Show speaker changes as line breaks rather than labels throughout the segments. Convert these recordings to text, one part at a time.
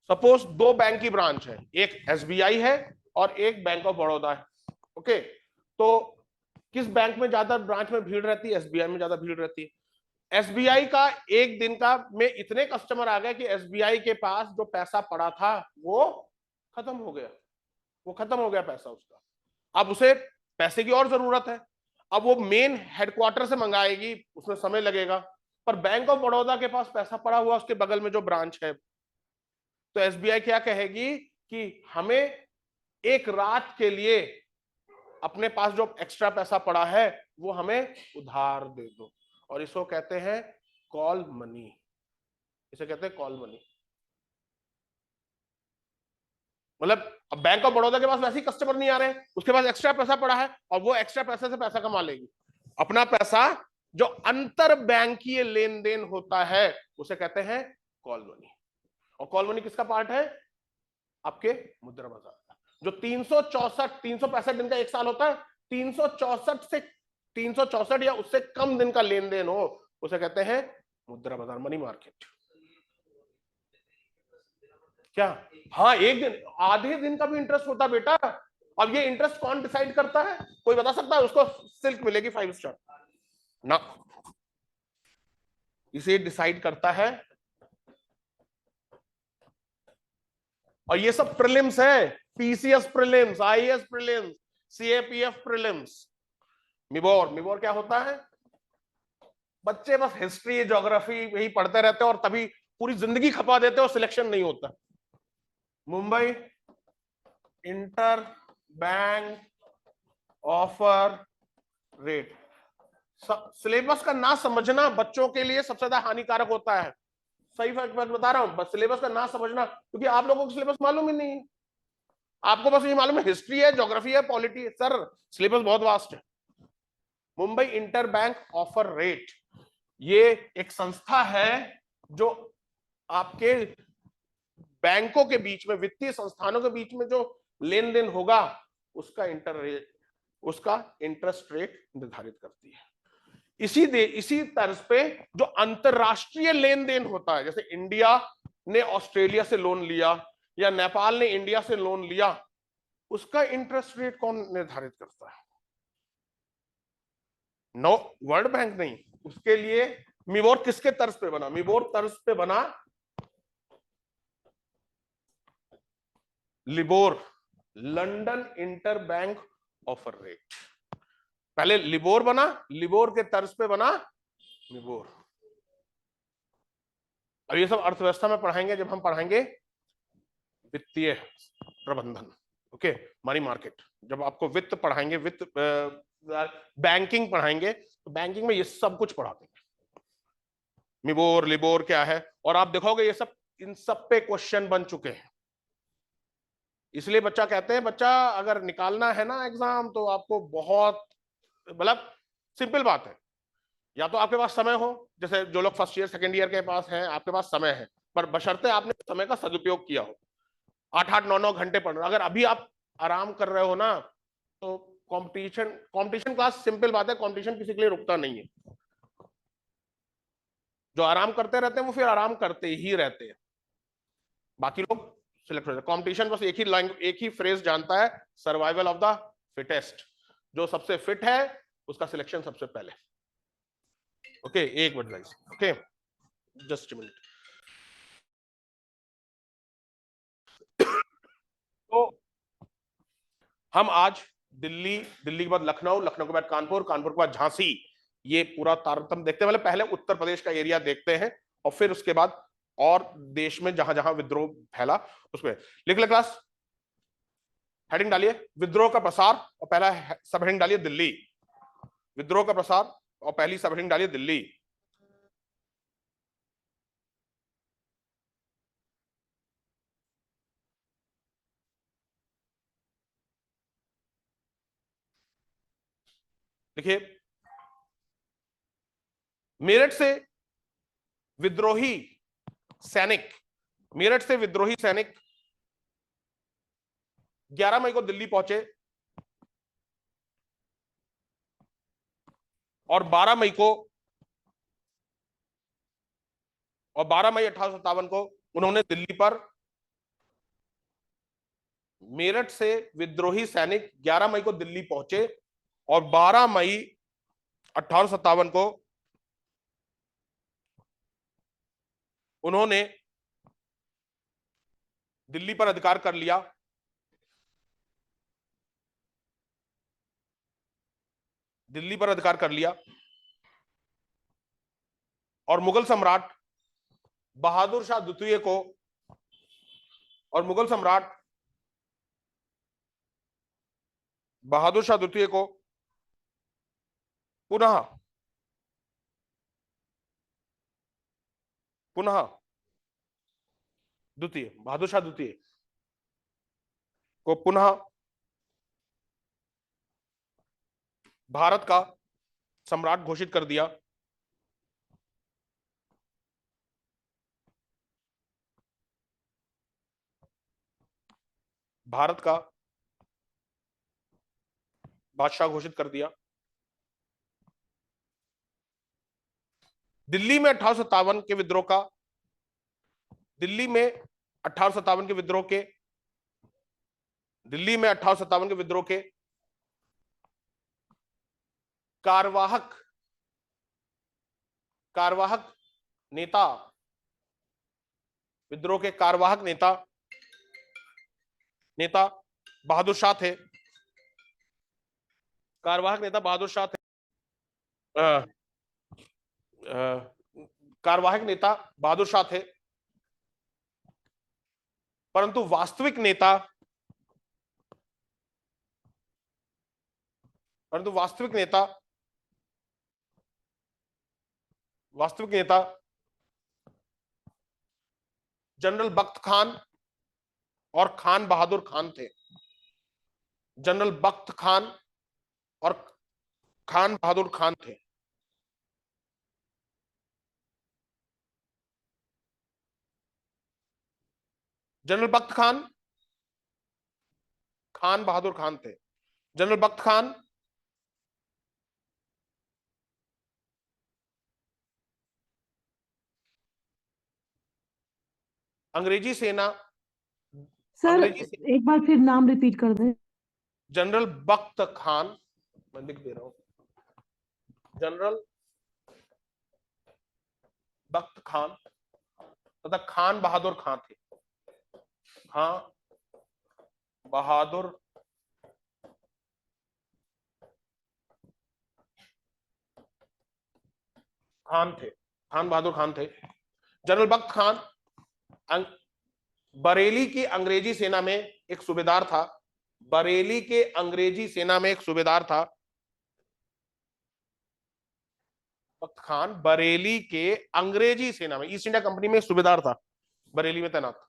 Suppose दो bank की branch है, एक एसबीआई है और एक बैंक ऑफ बड़ौदा है। ओके, तो किस बैंक में ज्यादा ब्रांच में भीड़ रहती है? एसबीआई में ज्यादा भीड़ रहती है। एसबीआई का एक दिन का में इतने कस्टमर आ गए कि एसबीआई के पास जो पैसा पड़ा था वो खत्म हो गया, वो खत्म हो गया पैसा उसका। अब उसे पैसे की और जरूरत है, अब वो मेन हेडक्वार्टर से मंगाएगी, उसमें समय लगेगा। पर बैंक ऑफ बड़ौदा के पास पैसा पड़ा हुआ, उसके बगल में जो ब्रांच है, तो एसबीआई क्या कहेगी कि हमें एक रात के लिए अपने पास जो एक्स्ट्रा पैसा पड़ा है वो हमें उधार दे दो, और इसको कहते हैं कॉल मनी। इसे कहते हैं कॉल मनी। मतलब अब बैंक ऑफ बड़ौदा के पास वैसे ही कस्टमर नहीं आ रहे हैं, उसके पास एक्स्ट्रा पैसा पड़ा है और वो एक्स्ट्रा पैसे से पैसा कमा लेगी। अपना पैसा जो अंतर बैंकीय लेन देन होता है उसे कहते हैं कॉल मनी। और कॉल मनी किसका पार्ट है? आपके मुद्रा बाजार का। जो 365 दिन का एक साल होता है, 364 या उससे कम दिन का लेन देन हो उसे कहते हैं मुद्रा बाजार, मनी मार्केट। क्या? हाँ, एक दिन, आधे दिन का भी इंटरेस्ट होता है बेटा। अब ये इंटरेस्ट कौन डिसाइड करता है? कोई बता सकता है? उसको सिल्क मिलेगी 5 स्टार ना, इसे डिसाइड करता है। और ये सब प्रीलिम्स है, PCS prelims, IAS prelims, CAPF prelims. MIBOR, MIBOR क्या होता है? बच्चे बस हिस्ट्री ज्योग्राफी यही पढ़ते रहते हैं और तभी पूरी जिंदगी खपा देते हैं और सिलेक्शन नहीं होता। Mumbai inter bank offer rate. Syllabus का ना समझना बच्चों के लिए सबसे ज्यादा हानिकारक होता है। सही फैक्ट बता रहा हूं, बस सिलेबस का ना समझना, क्योंकि आप लोगों को सिलेबस मालूम ही नहीं है। आपको बस ये मालूम है हिस्ट्री है, ज्योग्राफी है, पॉलिटी है। सर सिलेबस बहुत वास्ट है। Mumbai inter bank offer rate, ये एक संस्था है जो आपके बैंकों के बीच में, वित्तीय संस्थानों के बीच में जो लेन देन होगा उसका उसका इंटरेस्ट रेट निर्धारित करती है। इसी तर्ज पे जो अंतरराष्ट्रीय लेन देन होता है, जैसे इंडिया ने ऑस्ट्रेलिया से लोन लिया या नेपाल ने इंडिया से लोन लिया, उसका इंटरेस्ट रेट कौन निर्धारित करता है? नो, वर्ल्ड बैंक नहीं। उसके लिए मिबोर किसके तर्ज पे बना? मिबोर तर्ज पे बना LIBOR, London inter bank offer rate. पहले लिबोर बना, लिबोर के तर्ज पे बना मिबोर। और ये सब अर्थव्यवस्था में पढ़ाएंगे जब हम पढ़ाएंगे वित्तीय प्रबंधन। Okay, money market. जब आपको वित्त पढ़ाएंगे, वित्त बैंकिंग पढ़ाएंगे, तो बैंकिंग में ये सब कुछ पढ़ा देंगे। मिबोर लिबोर क्या है, और आप देखोगे ये सब, इन सब पे क्वेश्चन बन चुके हैं। इसलिए बच्चा कहते हैं, बच्चा अगर निकालना है ना एग्जाम, तो आपको बहुत, मतलब सिंपल बात है, या तो आपके पास समय हो, जैसे जो लोग फर्स्ट ईयर सेकंड ईयर के पास हैं, आपके पास समय है, पर बशर्ते आपने समय का सदुपयोग किया हो। 8-8 9 9 घंटे पढ़ रहे हो। अगर अभी आप आराम कर रहे हो ना, तो कंपटीशन कंपटीशन क्लास, सिंपल बात है, कंपटीशन किसी के लिए रुकता नहीं है। जो आराम करते रहते हैं वो फिर आराम करते ही रहते हैं, बाकी लोग सिलेक्ट हो जाते हैं। कंपटीशन बस एक ही फ्रेज जानता है, सर्वाइवल ऑफ द फिटेस्ट। जो सबसे फिट है उसका सिलेक्शन सबसे पहले। ओके, एक minute guys, okay, just minute. तो हम आज दिल्ली, दिल्ली के बाद लखनऊ, लखनऊ के बाद कानपुर, कानपुर के बाद झांसी, ये पूरा तारतम्य देखते हैं। पहले उत्तर प्रदेश का एरिया देखते हैं और फिर उसके बाद और देश में जहां जहां विद्रोह फैला उसमें। लिख ले क्लास, हेडिंग डालिए विद्रोह का प्रसार, और पहला सब हेडिंग डालिए दिल्ली। विद्रोह का प्रसार और पहली सब हेडिंग डालिए दिल्ली। देखिए, मेरठ से विद्रोही सैनिक, मेरठ से विद्रोही सैनिक 11 मई को दिल्ली पहुंचे और 12 मई को, और 12 मई 1857 को उन्होंने दिल्ली पर मेरठ से विद्रोही सैनिक 11 मई को दिल्ली पहुंचे और 12 मई 1857 को उन्होंने दिल्ली पर अधिकार कर लिया। दिल्ली पर अधिकार कर लिया और मुगल सम्राट बहादुर शाह द्वितीय को और मुगल सम्राट बहादुर शाह द्वितीय को पुनः पुनः द्वितीय बहादुर शाह द्वितीय को पुनः भारत का सम्राट घोषित कर दिया। भारत का बादशाह घोषित कर दिया। दिल्ली में 1857 के विद्रोह का दिल्ली में 1857 के विद्रोह के दिल्ली में 1857 के विद्रोह के कार्यवाहक कार्यवाहक नेता विद्रोह के कार्यवाहक नेता नेता बहादुर शाह थे। कार्यवाहक नेता बहादुर शाह थे। कार्यवाहक नेता बहादुर शाह थे, परंतु वास्तविक नेता वास्तविक नेता जनरल बख्त खान और खान बहादुर खान थे। जनरल बख्त खान और खान बहादुर खान थे। जनरल बख्त खान खान बहादुर खान थे। जनरल बख्त खान अंग्रेजी सेना
सर एक बार फिर नाम रिपीट कर दें।
जनरल बख्त खान, मैं लिख दे रहा हूं, जनरल बख्त खान तथा खान बहादुर खान थे। खान बहादुर खान थे। खान बहादुर खान थे। जनरल बख्त खान बरेली की अंग्रेजी सेना में एक सूबेदार था। बरेली के अंग्रेजी सेना में एक सूबेदार था। बख्त खान बरेली के अंग्रेजी सेना में, ईस्ट इंडिया कंपनी में सूबेदार था, बरेली में तैनात।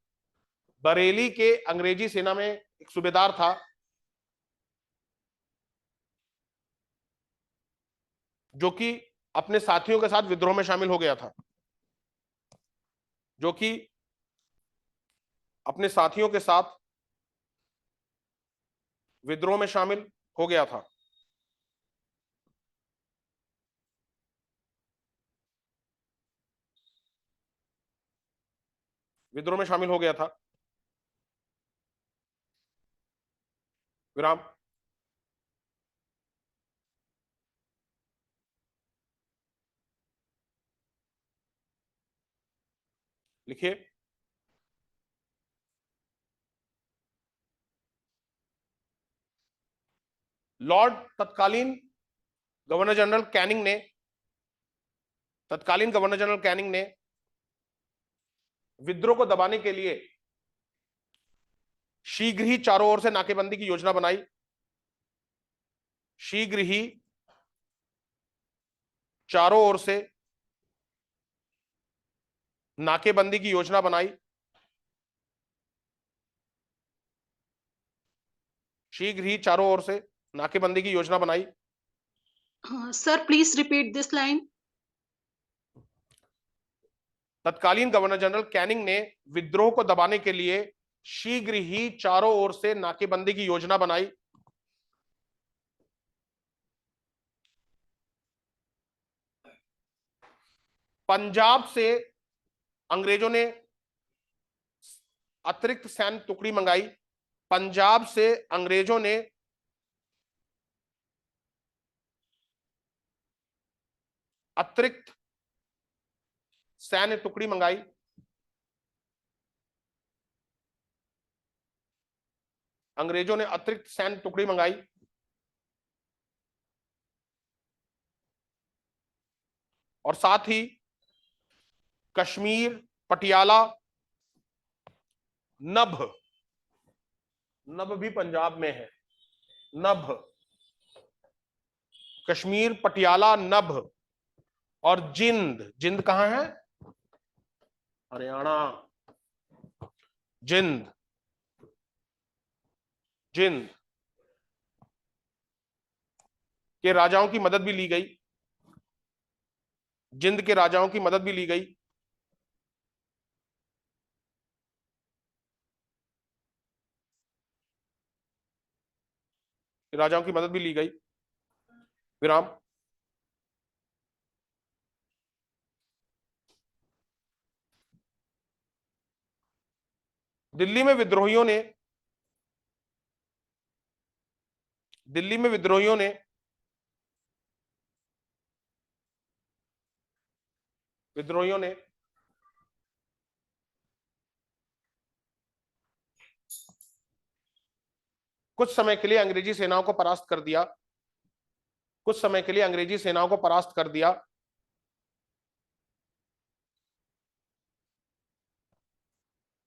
बरेली के अंग्रेजी सेना में एक सूबेदार था जो कि अपने साथियों के साथ विद्रोह में शामिल हो गया था। जो कि अपने साथियों के साथ विद्रोह में शामिल हो गया था। विद्रोह में शामिल हो गया था। विराम। लिखिए, लॉर्ड तत्कालीन गवर्नर जनरल कैनिंग ने विद्रोह को दबाने के लिए शीघ्र ही चारों ओर से नाकेबंदी की योजना बनाई। शीघ्र ही चारों ओर से नाकेबंदी की योजना बनाई। शीघ्र ही चारों ओर से नाकेबंदी की योजना बनाई।
Sir please repeat this line.
तत्कालीन गवर्नर जनरल कैनिंग ने विद्रोह को दबाने के लिए शीघ्र ही चारों ओर से नाकेबंदी की योजना बनाई। पंजाब से अंग्रेजों ने अतिरिक्त सैन्य टुकड़ी मंगाई। पंजाब से अंग्रेजों ने अतिरिक्त सैन्य टुकड़ी मंगाई। अंग्रेजों ने अतिरिक्त सैन्य टुकड़ी मंगाई और साथ ही कश्मीर, पटियाला, नभ, नभ भी पंजाब में है, नभ, कश्मीर, पटियाला, नभ और जिंद, जिंद कहां है? हरियाणा, जिंद, जिंद के राजाओं की मदद भी ली गई, जिंद के राजाओं की मदद भी ली गई। राजाओं की मदद भी ली गई। विराम। दिल्ली में विद्रोहियों ने दिल्ली में विद्रोहियों ने विद्रोहियों ने कुछ समय के लिए अंग्रेजी सेनाओं को परास्त कर दिया, कुछ समय के लिए अंग्रेजी सेनाओं को परास्त कर दिया।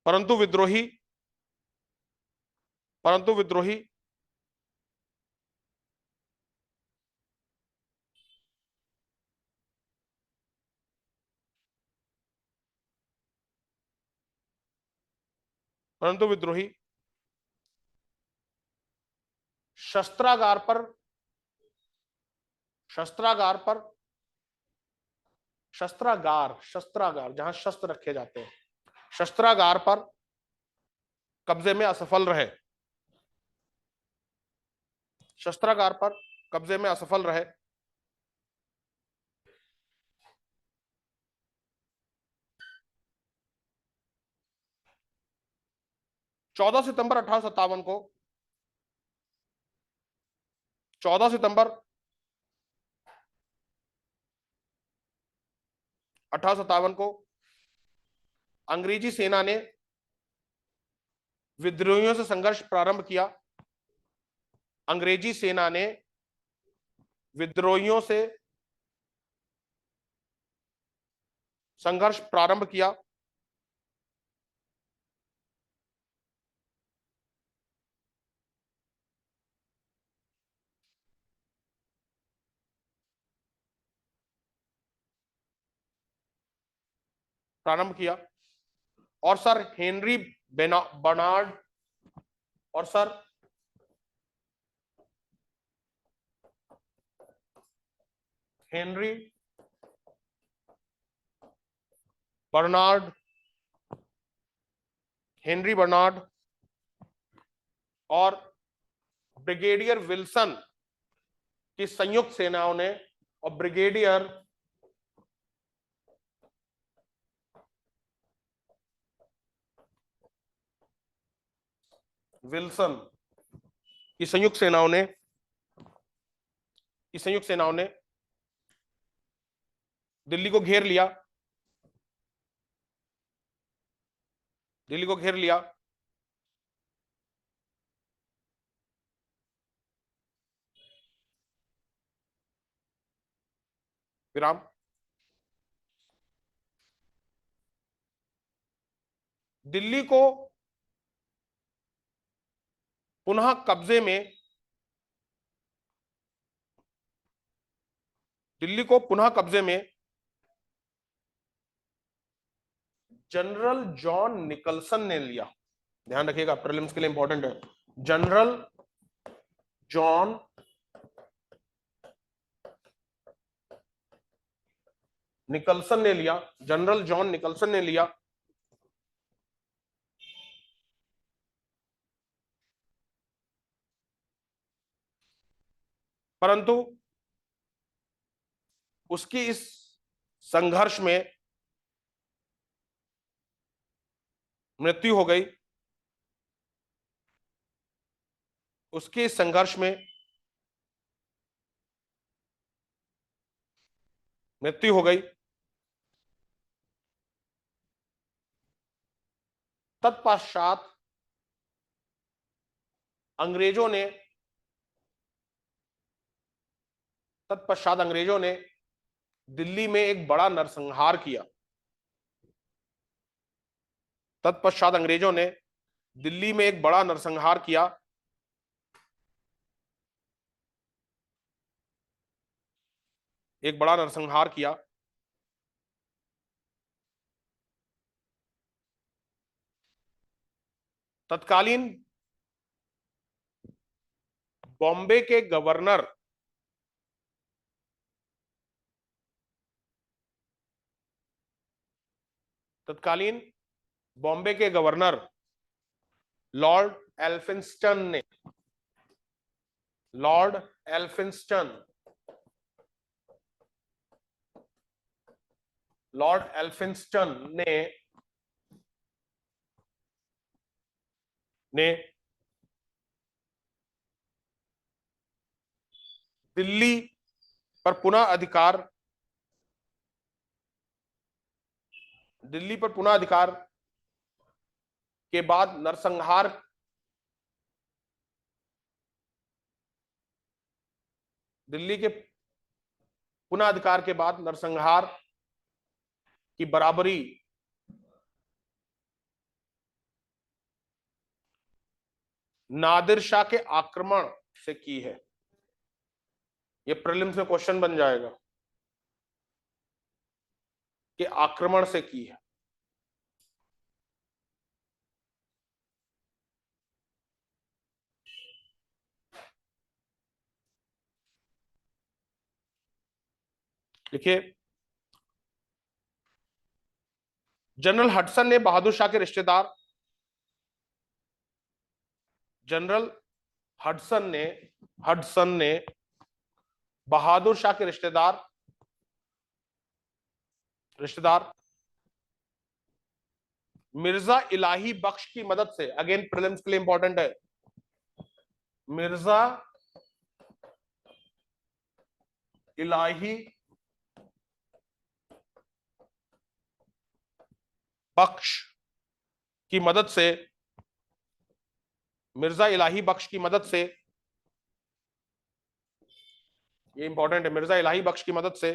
परंतु विद्रोही परंतु विद्रोही परंतु विद्रोही शस्त्रागार पर शस्त्रागार पर शस्त्रागार शस्त्रागार जहां शस्त्र रखे जाते हैं, शस्त्रागार पर कब्जे में असफल रहे, शस्त्रागार पर कब्जे में असफल रहे। चौदह सितंबर 1857 को अंग्रेजी सेना ने विद्रोहियों से संघर्ष प्रारंभ किया। अंग्रेजी सेना ने विद्रोहियों से संघर्ष प्रारंभ किया। प्रारंभ किया और सर हेनरी बर्नार्ड और सर हेनरी बर्नार्ड और ब्रिगेडियर विल्सन की संयुक्त सेनाओं ने और ब्रिगेडियर विल्सन की संयुक्त सेनाओं ने दिल्ली को घेर लिया। विराम। दिल्ली को पुनः कब्जे में जनरल जॉन निकलसन ने लिया। ध्यान रखिएगा, प्रीलिम्स के लिए इंपॉर्टेंट है। जनरल जॉन निकलसन ने लिया। परंतु उसकी इस संघर्ष में मृत्यु हो गई। उसके इस संघर्ष में मृत्यु हो गई। तत्पश्चात अंग्रेजों ने दिल्ली में एक बड़ा नरसंहार किया। तत्पश्चात अंग्रेजों ने दिल्ली में एक बड़ा नरसंहार किया। एक बड़ा नरसंहार किया। तत्कालीन बॉम्बे के गवर्नर तत्कालीन बॉम्बे के गवर्नर लॉर्ड एल्फिंस्टन ने दिल्ली पर पुनः अधिकार के बाद नरसंहार दिल्ली के पुनः अधिकार के बाद नरसंहार की बराबरी नादिर शाह के आक्रमण से की है। यह प्रीलिम्स में क्वेश्चन बन जाएगा कि आक्रमण से की है। देखिए, जनरल हडसन ने बहादुर शाह के रिश्तेदार जनरल हडसन ने बहादुर शाह के रिश्तेदार मिर्जा इलाही बख्श की मदद से, अगेन प्रीलिम्स के लिए इंपॉर्टेंट है, मिर्जा इलाही बख्श की मदद से ये इंपॉर्टेंट है, मिर्जा इलाही बख्श की मदद से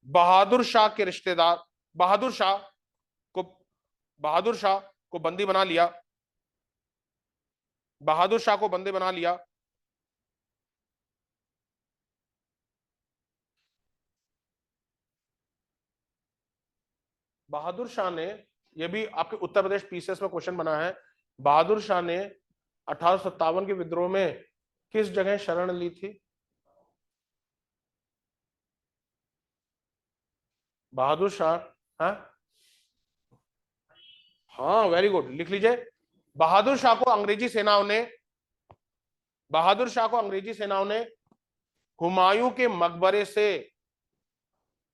बहादुर शाह को बंदी बना लिया। बहादुर शाह को बंदी बना लिया। बहादुर शाह ने, यह भी आपके उत्तर प्रदेश पीसीएस में क्वेश्चन बना है, बहादुर शाह ने 1857 के विद्रोह में किस जगह शरण ली थी? बहादुर शाह, हाँ वेरी गुड, लिख लीजिए। बहादुर शाह को अंग्रेजी सेनाओं ने हुमायूं के मकबरे से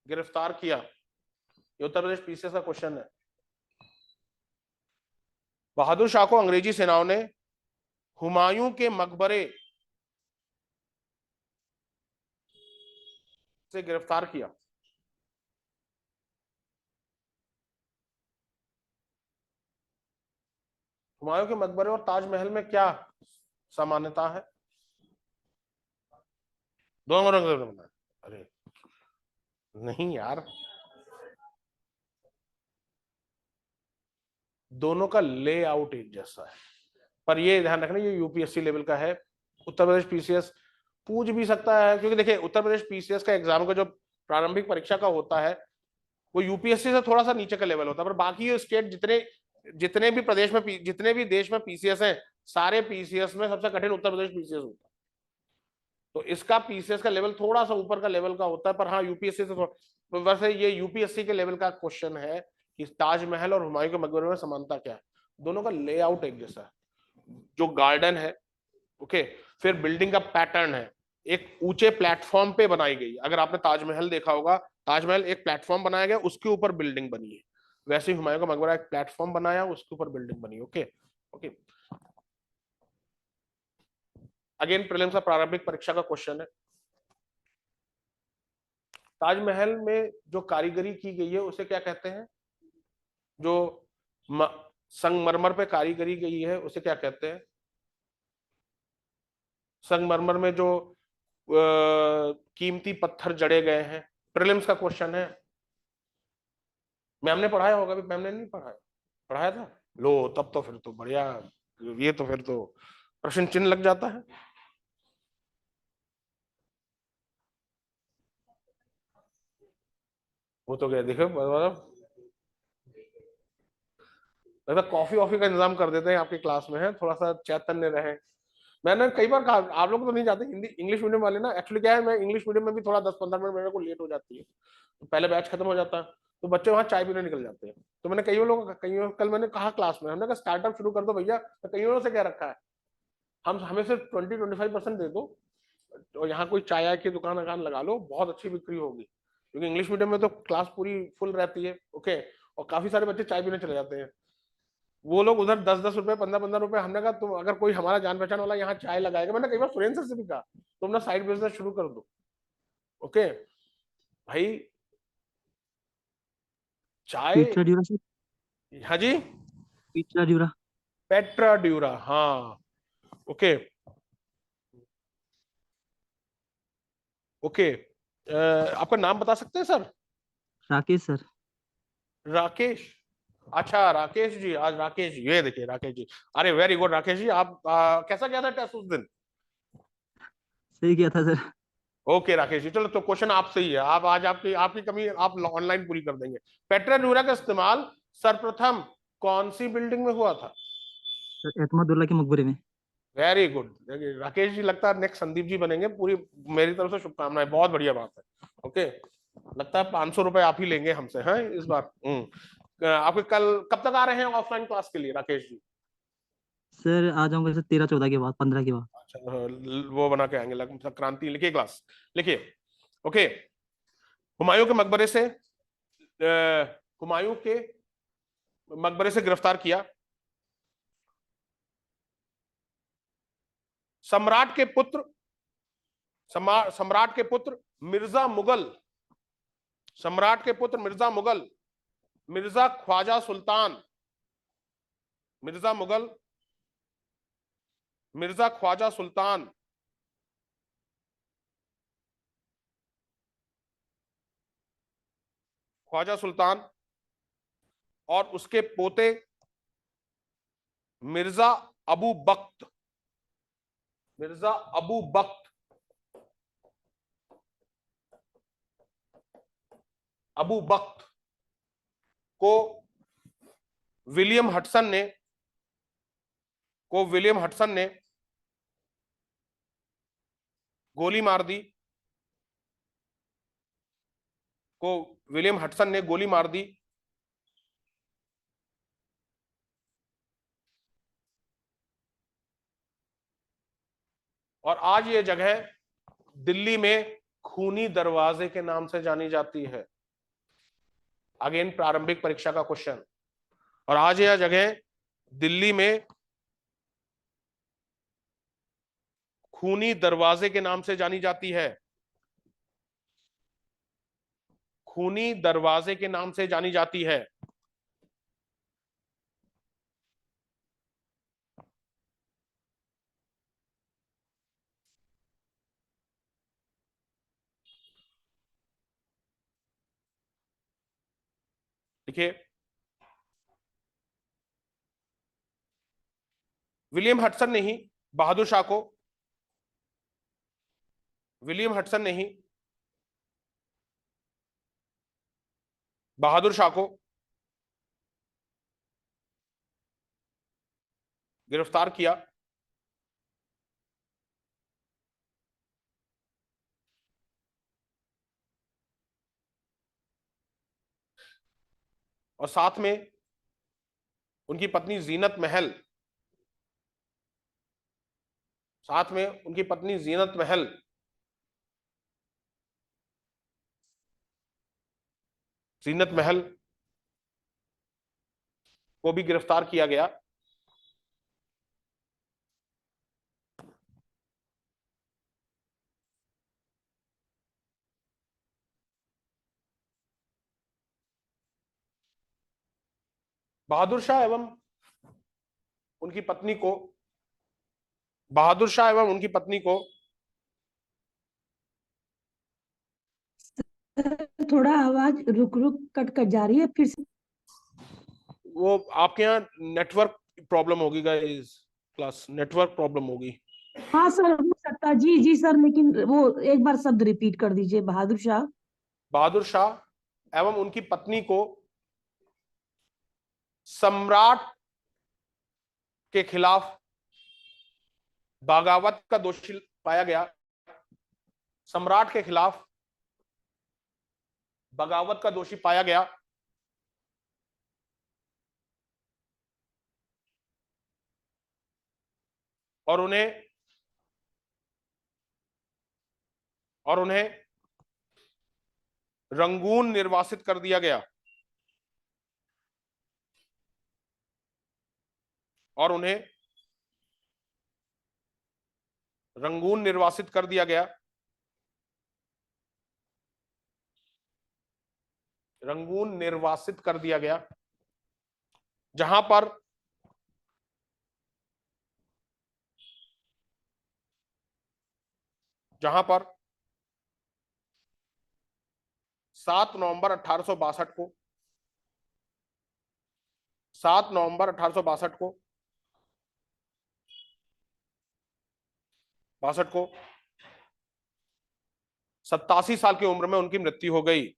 गिरफ्तार किया। ये उत्तर प्रदेश पीसीएस का क्वेश्चन है। बहादुर शाह को अंग्रेजी सेनाओं ने हुमायूं के मकबरे से गिरफ्तार किया। हुमायूं के मकबरे और ताजमहल में क्या समानता है? दोनों रंग, अरे नहीं यार, दोनों का लेआउट एक जैसा है, पर ये ध्यान रखना ये यूपीएससी लेवल का है। उत्तर प्रदेश पीसीएस पूछ भी सकता है, क्योंकि देखिए उत्तर प्रदेश पीसीएस का एग्जाम का जो प्रारंभिक परीक्षा का होता है वो यूपीएससी से थोड़ा सा नीचे का लेवल होता है, पर बाकी स्टेट जितने भी प्रदेश में जितने भी देश में पीसीएस हैं, सारे पीसीएस में सबसे कठिन उत्तर प्रदेश पीसीएस होता है। तो इसका पीसीएस का लेवल थोड़ा सा ऊपर का लेवल का होता है, पर हाँ यूपीएससी से तो वैसे ये यूपीएससी के लेवल का क्वेश्चन है कि ताजमहल और हुमायूं के मकबरे में समानता क्या है? दोनों का लेआउट एक जैसा है, जो गार्डन है, ओके, फिर बिल्डिंग का पैटर्न है, एक ऊंचे प्लेटफॉर्म पे बनाई गई। अगर आपने ताजमहल देखा होगा, ताजमहल एक प्लेटफॉर्म बनाया गया, उसके ऊपर बिल्डिंग बनी है, वैसे ही हुमायूं का मकबरा एक प्लेटफॉर्म बनाया, उसके ऊपर बिल्डिंग बनी। Okay okay. अगेन प्रीलिम्स का प्रारंभिक परीक्षा का क्वेश्चन है, ताजमहल में जो कारीगरी की गई है उसे क्या कहते हैं? जो संगमरमर पे कारीगरी गई है उसे क्या कहते हैं? संगमरमर में जो कीमती पत्थर जड़े गए हैं, प्रीलिम्स का क्वेश्चन है। मैम ने पढ़ाया होगा, भी मैम ने नहीं पढ़ाया? पढ़ाया था। लो तब तो फिर तो बढ़िया, ये तो फिर तो प्रश्न चिन्ह लग जाता है। वो तो गया, देखो मतलब कॉफी वॉफी का इंतजाम कर देते हैं, आपकी क्लास में है, थोड़ा सा चैतन्य रहे। मैंने कई बार कहा, आप लोग तो नहीं जाते हिंदी इंग्लिश मीडियम वाले ना, एक्चुअली क्या है, मैं इंग्लिश मीडियम में भी थोड़ा 10-15 मिनट मेरे को लेट हो जाती है, तो पहले बैच खत्म हो जाता है, तो बच्चे वहां चाय पीने निकल जाते हैं। तो मैंने कई कल मैंने कहा क्लास में, हमने कहा स्टार्टअप शुरू कर दो भैया, तो कईयों से क्या रखा है, हम हमें सिर्फ 20-25% दे दो, और यहाँ कोई चाय की दुकान लगा लो, बहुत अच्छी बिक्री होगी, क्योंकि इंग्लिश मीडियम में तो क्लास पूरी फुल रहती है। ओके, और काफी सारे बच्चे चाय पीने चले जाते हैं, वो लोग उधर 10-10 रुपए 15-15 रुपए। हमने कहा तुम अगर कोई हमारा जान पहचान वाला यहाँ चाय लगाएगा, मैंने कई बार सुरेंद्र सर से भी कहा, तुम ना साइड बिजनेस शुरू कर दो। ओके भाई, चाय।
पिटरा ड्यूरा सर,
हाँ जी,
पिटरा ड्यूरा।
पेट्रा ड्यूरा, हाँ। ओके ओके, आपका नाम बता सकते हैं सर?
राकेश सर।
राकेश, अच्छा राकेश जी, आज राकेश जी, ये देखिए राकेश जी, अरे वेरी गुड राकेश जी, आप कैसा गया था टेस्ट उस दिन?
सही किया था सर।
ओके राकेश जी, चलो तो क्वेश्चन आपसे ही है, आप आज आपकी आपकी कमी आप ऑनलाइन पूरी कर देंगे। पेट्रा ड्यूरा का इस्तेमाल सर्वप्रथम कौन सी बिल्डिंग में हुआ था?
सर एतमादुल्ला के मकबरे में।
वेरी गुड, राकेश जी लगता है नेक्स्ट संदीप जी बनेंगे, पूरी मेरी तरफ से शुभकामनाएं, बहुत बढ़िया बात है। ओके, लगता है 500 रुपए आप ही लेंगे हमसे, हैं इस बार। आपके कल कब तक आ रहे हैं ऑफलाइन क्लास के लिए राकेश जी?
सर आ जाऊंगा सर 13-14 के बाद, 15 के बाद।
अच्छा, वो बना के आएंगे, क्रांति लिखिए क्लास, लिखिए। ओके, हुमायूं के मकबरे से हुमायूं के मकबरे से गिरफ्तार किया, सम्राट के पुत्र, सम्राट के पुत्र मिर्जा मुगल, सम्राट के पुत्र मिर्जा मुगल, मिर्जा ख्वाजा सुल्तान, मिर्जा मुगल, मिर्जा ख्वाजा सुल्तान, ख्वाजा सुल्तान और उसके पोते मिर्जा अबू बख्त, मिर्जा अबू बख्त, अबू बख्त को विलियम हटसन ने, विलियम हटसन ने गोली मार दी, को विलियम हटसन ने गोली मार दी। और आज ये जगह दिल्ली में खूनी दरवाजे के नाम से जानी जाती है। अगेन प्रारंभिक परीक्षा का क्वेश्चन, और आज यह जगह दिल्ली में खूनी दरवाजे के नाम से जानी जाती है, खूनी दरवाजे के नाम से जानी जाती है। देखिए, विलियम हटसन ने ही बहादुर शाह को, विलियम हटसन ने ही बहादुर शाह को गिरफ्तार किया, और साथ में उनकी पत्नी जीनत महल, साथ में उनकी पत्नी जीनत महल जीनत महल को भी गिरफ्तार किया गया। बहादुर शाह एवं उनकी पत्नी को बहादुर शाह एवं उनकी पत्नी को
थोड़ा आवाज रुक रुक कट कट जा रही है, फिर से।
वो आपके यहाँ नेटवर्क प्रॉब्लम होगी गाइस, क्लास नेटवर्क प्रॉब्लम होगी।
हाँ सर, हो सकता है। जी जी सर, लेकिन वो एक बार शब्द रिपीट कर दीजिए।
बहादुर शाह एवं उनकी पत्नी को सम्राट के खिलाफ बगावत का दोषी पाया गया। सम्राट के खिलाफ बगावत का दोषी पाया गया और उन्हें रंगून निर्वासित कर दिया गया और उन्हें रंगून निर्वासित कर दिया गया रंगून निर्वासित कर दिया गया जहां पर 7 नवंबर 1862 को 7 नवंबर 1862 को 87 साल की उम्र में उनकी मृत्यु हो गई।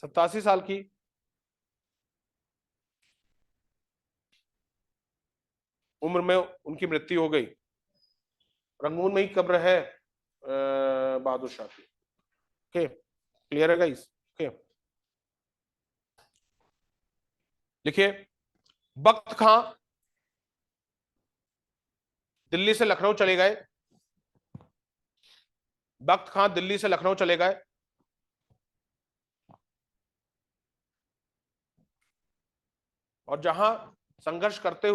सत्तासी साल की उम्र में उनकी मृत्यु हो गई। रंगून में ही कब्र है बहादुर शाह की। ओके, क्लियर है गाइस? ओके, लिखिए, बख्त खां दिल्ली से लखनऊ चले गए। बख्त खां दिल्ली से लखनऊ चले गए और जहां संघर्ष करते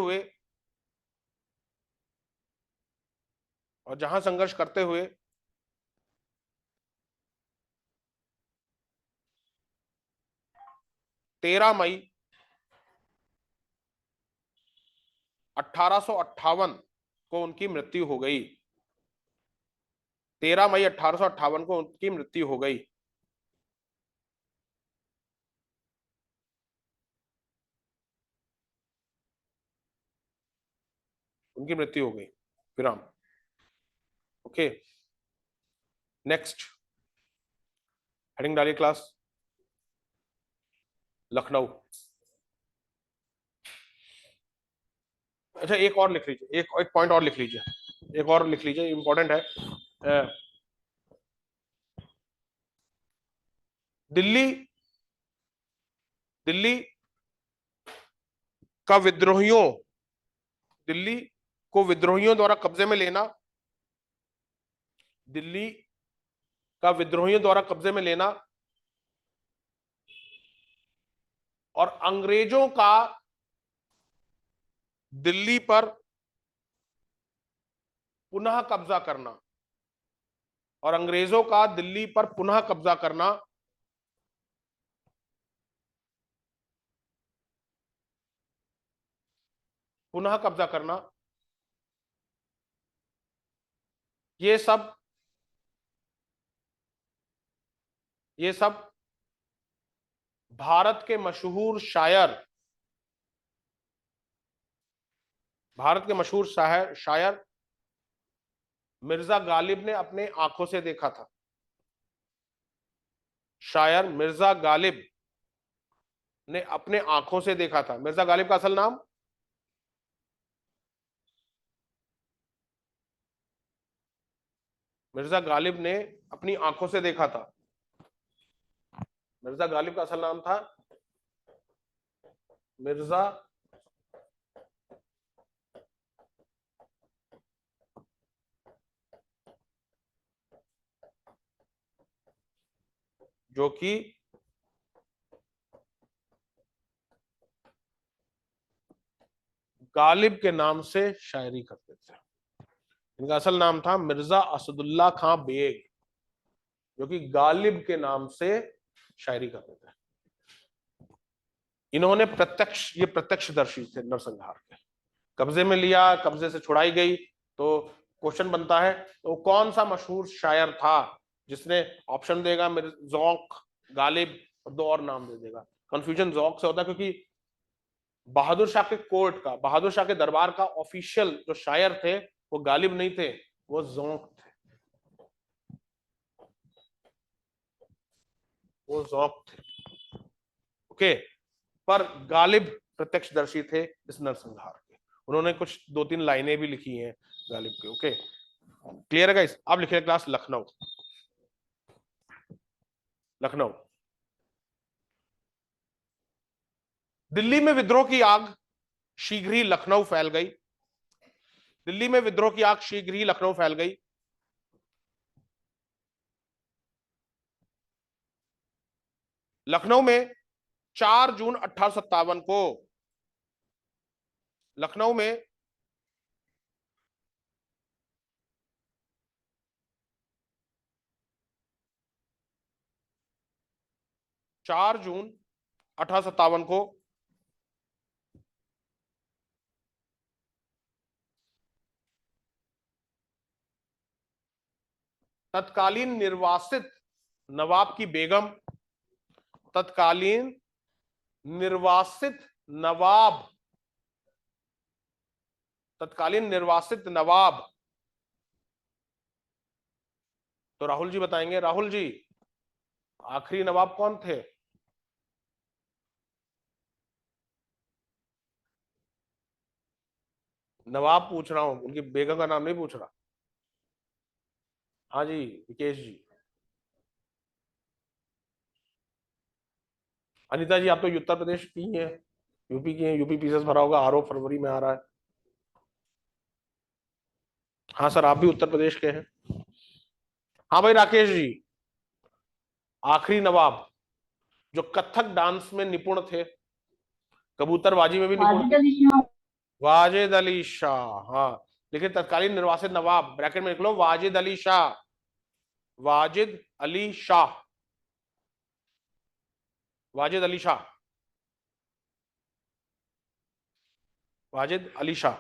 हुए 13 मई 1858 को उनकी मृत्यु हो गई। 13 मई 1858 को उनकी मृत्यु हो गई। उनकी मृत्यु हो गई। विराम। ओके, नेक्स्ट हेडिंग डालिए क्लास, लखनऊ। अच्छा, एक और लिख लीजिए, एक पॉइंट और लिख लीजिए, एक और लिख लीजिए, इंपॉर्टेंट है। दिल्ली का दिल्ली को विद्रोहियों द्वारा कब्जे में लेना, दिल्ली का विद्रोहियों द्वारा कब्जे में लेना और अंग्रेजों का दिल्ली पर पुनः कब्जा करना और अंग्रेजों का दिल्ली पर पुनः कब्जा करना पुनः कब्जा करना, ये सब भारत के मशहूर शायर मिर्जा गालिब ने अपने आंखों से देखा था। शायर मिर्जा गालिब ने अपने आंखों से देखा था। मिर्जा गालिब का असल नाम मिर्जा गालिब ने अपनी आंखों से देखा था। मिर्जा गालिब का असल नाम था मिर्जा जो कि गालिब के नाम से शायरी करते थे। इनका असल नाम था मिर्जा असदुल्ला खां बेग, जो कि गालिब के नाम से शायरी करते थे। इन्होंने ये प्रत्यक्षदर्शी थे नरसंहार के। कब्जे में लिया, कब्जे से छुड़ाई गई, तो क्वेश्चन बनता है तो कौन सा मशहूर शायर था जिसने, ऑप्शन देगा ज़ौक, गालिब और दो और नाम दे देगा। कंफ्यूजन ज़ौक से होता है क्योंकि बहादुर शाह के कोर्ट का, बहादुर शाह के दरबार का ऑफिशियल जो शायर थे वो गालिब नहीं थे, वो ज़ौक थे, वो ज़ौक थे। ओके, पर गालिब प्रत्यक्षदर्शी थे इस नरसंहार के। उन्होंने कुछ 2-3 लाइनें भी लिखी हैं गालिब के। ओके, क्लियर है गाइस? अब लिखिए क्लास लखनऊ। लखनऊ, दिल्ली में विद्रोह की आग शीघ्र ही लखनऊ फैल गई। दिल्ली में विद्रोह की आग शीघ्र ही लखनऊ फैल गई। लखनऊ में 4 जून 1857 को, लखनऊ में 4 जून 1857 को तत्कालीन निर्वासित नवाब की बेगम, तत्कालीन निर्वासित नवाब, तत्कालीन निर्वासित नवाब, तो राहुल जी बताएंगे। राहुल जी, आखिरी नवाब कौन थे? नवाब पूछ रहा हूं, उनकी बेगम का नाम नहीं पूछ रहा। हाँ जी विकेश जी। अनिता जी, आप तो उत्तर प्रदेश की हैं, यूपी की हैं, यूपी पीसीएस भरा होगा, आरओ फरवरी में आ रहा है। हाँ सर, आप भी उत्तर प्रदेश के हैं। हाँ भाई राकेश जी, आखिरी नवाब जो कथक डांस में निपुण थे, कबूतरबाजी में भी निपुण थे, वाजिद अली शाह। हाँ, लेकिन तत्कालीन निर्वासित नवाब, ब्रैकेट में लिख लो वाजिद अली शाह, वाजिद अली शाह, वाजिद अली शाह, वाजिद अली शाह।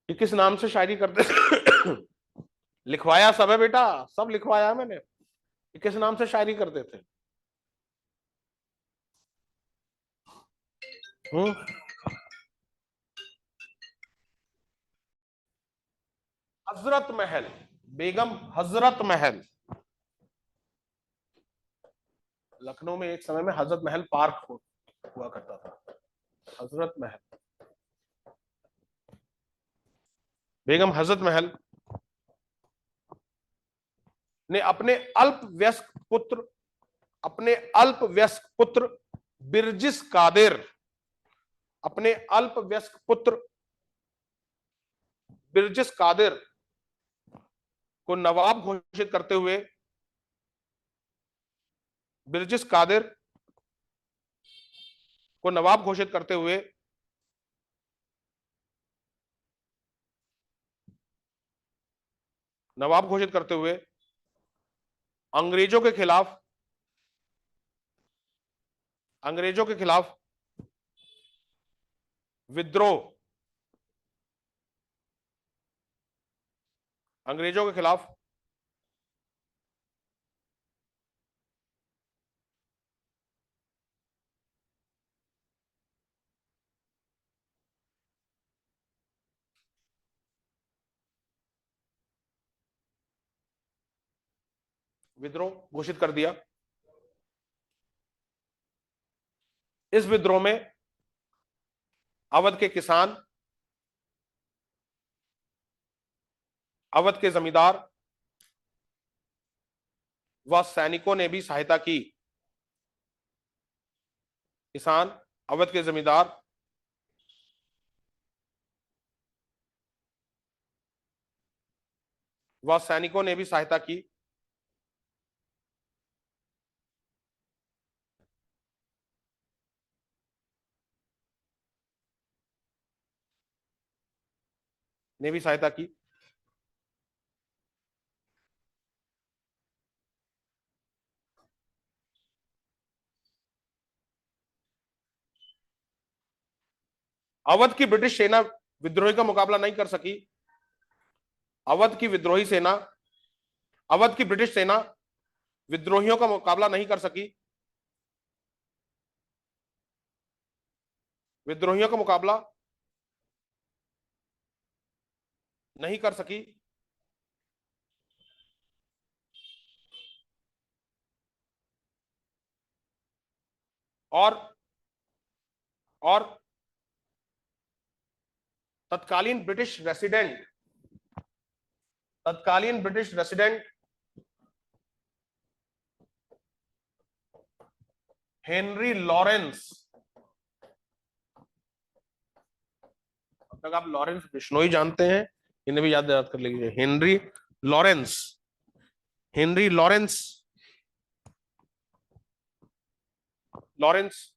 ये किस नाम से शायरी करते? लिखवाया सब है बेटा, सब लिखवाया है मैंने। ये किस नाम से शायरी करते थे? हजरत महल, बेगम हजरत महल। लखनऊ में एक समय में हजरत महल पार्क हुआ करता था। हजरत महल, बेगम हजरत महल ने अपने अल्पवयस्क पुत्र बिरजिस कादिर, अपने अल्पवयस्क पुत्र बिरजिस कादिर को नवाब घोषित करते हुए, बिरजिस कादिर को नवाब घोषित करते हुए नवाब घोषित करते हुए अंग्रेजों के खिलाफ, अंग्रेजों के खिलाफ विद्रोह, अंग्रेजों के खिलाफ विद्रोह घोषित कर दिया। इस विद्रोह में अवध के किसान, अवध के जमींदार व सैनिकों ने भी सहायता की। किसान, अवध के जमींदार व सैनिकों ने भी सहायता की। ने भी सहायता की। अवध की ब्रिटिश सेना विद्रोही का मुकाबला नहीं कर सकी। अवध की विद्रोही सेना, अवध की ब्रिटिश सेना विद्रोहियों का मुकाबला नहीं कर सकी। विद्रोहियों का मुकाबला नहीं कर सकी। और तत्कालीन ब्रिटिश रेसिडेंट हेनरी लॉरेंस, अब तक आप लॉरेंस बिश्नोई जानते हैं, इन्हें भी याद कर लीजिए। हेनरी लॉरेंस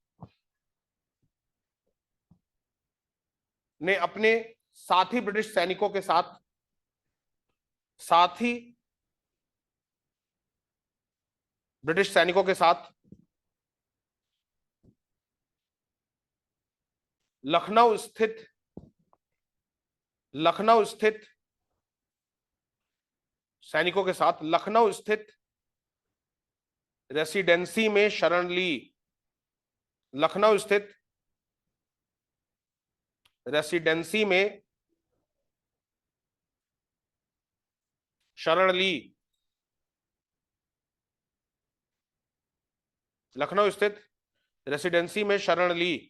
ने अपने साथी ब्रिटिश सैनिकों के साथ लखनऊ स्थित रेसिडेंसी में शरण ली। लखनऊ स्थित रेसिडेंसी में शरण ली। लखनऊ स्थित रेसिडेंसी में शरण ली।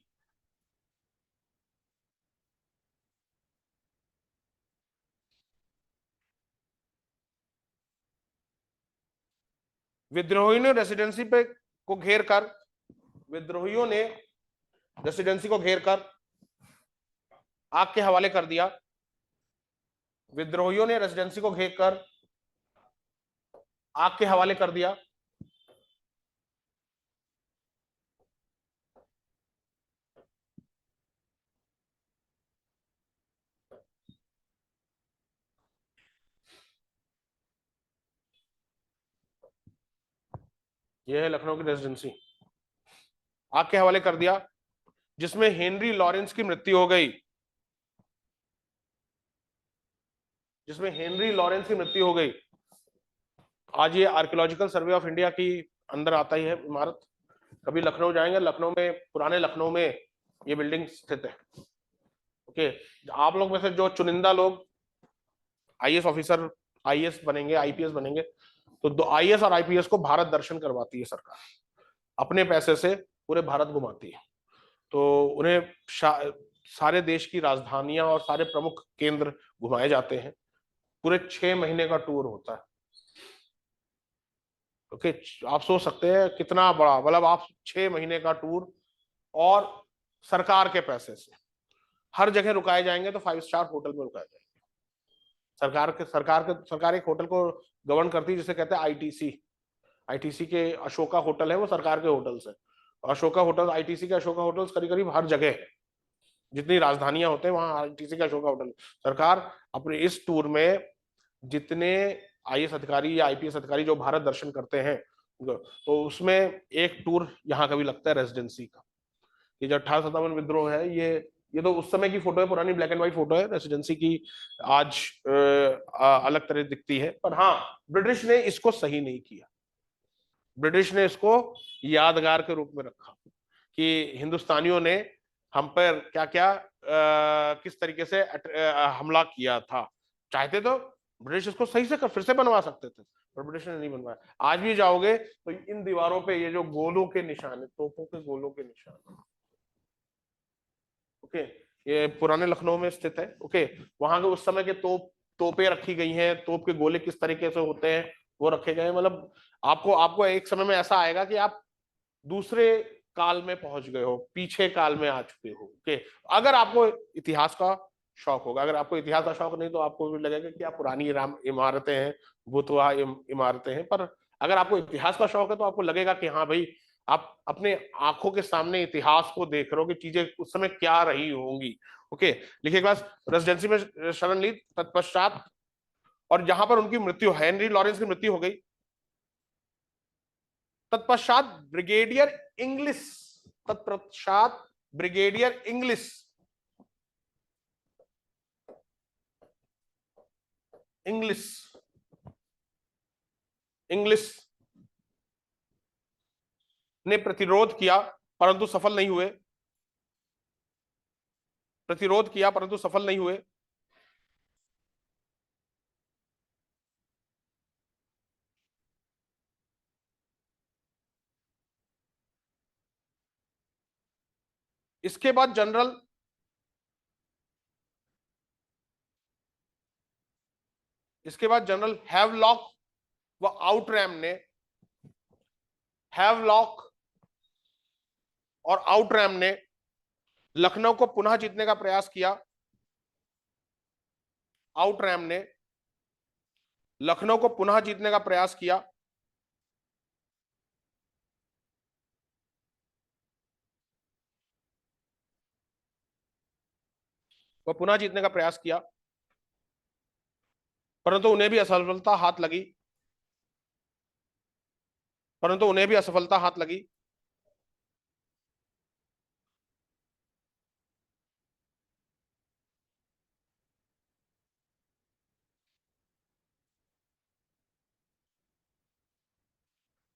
विद्रोहियों ने रेसिडेंसी को घेर कर आग के हवाले कर दिया। विद्रोहियों ने रेसिडेंसी को घेर कर आग के हवाले कर दिया। यह है लखनऊ की रेसिडेंसी, आग के हवाले कर दिया, जिसमें हेनरी लॉरेंस की मृत्यु हो गई। आज ये आर्कियोलॉजिकल सर्वे ऑफ इंडिया की अंदर आता ही है इमारत। कभी लखनऊ जाएंगे, लखनऊ में, पुराने लखनऊ में ये बिल्डिंग स्थित है। ओके, आप लोग में से जो चुनिंदा लोग आईएएस ऑफिसर, आईएएस बनेंगे, आईपीएस बनेंगे, तो आईएएस और आईपीएस को भारत दर्शन करवाती है सरकार, अपने पैसे से पूरे भारत घुमाती है। तो उन्हें सारे देश की राजधानियां और सारे प्रमुख केंद्र घुमाए जाते हैं। पूरे 6 महीने का टूर होता है। ओके, आप सोच सकते हैं कितना बड़ा, मतलब आप 6 महीने का टूर और सरकार के पैसे से। हर जगह रुकाए जाएंगे तो 5 स्टार होटल में रुकाए जाएंगे। सरकार एक होटल को गवर्न करती है जिसे कहते हैं आईटीसी के अशोका होटल है, वो सरकार के होटल्स है। अशोका होटल, आईटीसी के अशोका होटल्स करीब करीब हर जगह है। जितनी राजधानियां होते हैं वहां आईटीसी का अशोका होटल। सरकार अपने इस टूर में जितने आईएएस अधिकारी या आईपीएस अधिकारी जो भारत दर्शन करते हैं, तो उसमें एक टूर यहाँ का भी लगता है रेसिडेंसी का। ये जो 1857 विद्रोह है, ये तो उस समय की फोटो है, पुरानी ब्लैक एंड व्हाइट फोटो है। रेसिडेंसी की आज अलग तरह दिखती है। पर हाँ, ब्रिटिश ने इसको सही नहीं किया। ब्रिटिश ने इसको यादगार के रूप में रखा कि हिंदुस्तानियों ने हम पर क्या क्या किस तरीके से हमला किया था। चाहते तो ब्रिटिश इसको सही से फिर से बनवा सकते थे, पर ब्रिटिश ने नहीं बनवाया। आज भी जाओगे तो इन दीवारों पे ये जो गोलों के निशान है, तोपों के गोलों के निशान, ओके, ये पुराने लखनऊ में स्थित है। ओके, वहां के उस समय के तोपें रखी गई हैं, तोप के गोले किस तरीके से होते हैं वो रखे गए। मतलब आपको एक समय में ऐसा आएगा कि आप दूसरे काल में पहुंच गए हो, पीछे काल में आ चुके हो। ओके, अगर आपको इतिहास का शौक होगा। अगर आपको इतिहास का शौक नहीं तो आपको भी लगेगा कि आप पुरानी इमारतें हैं, भूतवा इमारतें हैं। पर अगर आपको इतिहास का शौक है तो आपको लगेगा कि हाँ भाई, आप अपने आंखों के सामने इतिहास को देख रहे हो कि चीजें उस समय क्या रही होंगी। ओके, लिखिए क्लास। रेजिडेंसी में शरण ली, तत्पश्चात, और जहां पर उनकी मृत्यु, हेनरी लॉरेंस की मृत्यु हो गई। तत्पश्चात ब्रिगेडियर इंग्लिश, तत्पश्चात ब्रिगेडियर इंग्लिश इंग्लिश इंग्लिश ने प्रतिरोध किया परंतु सफल नहीं हुए। प्रतिरोध किया परंतु सफल नहीं हुए। इसके बाद जनरल हैवलॉक व आउटरैम ने, हैवलॉक और आउटरैम ने लखनऊ को पुनः जीतने का प्रयास किया। आउटरैम ने लखनऊ को पुनः जीतने का प्रयास किया। वह पुनः जीतने का प्रयास किया परंतु उन्हें भी असफलता हाथ लगी।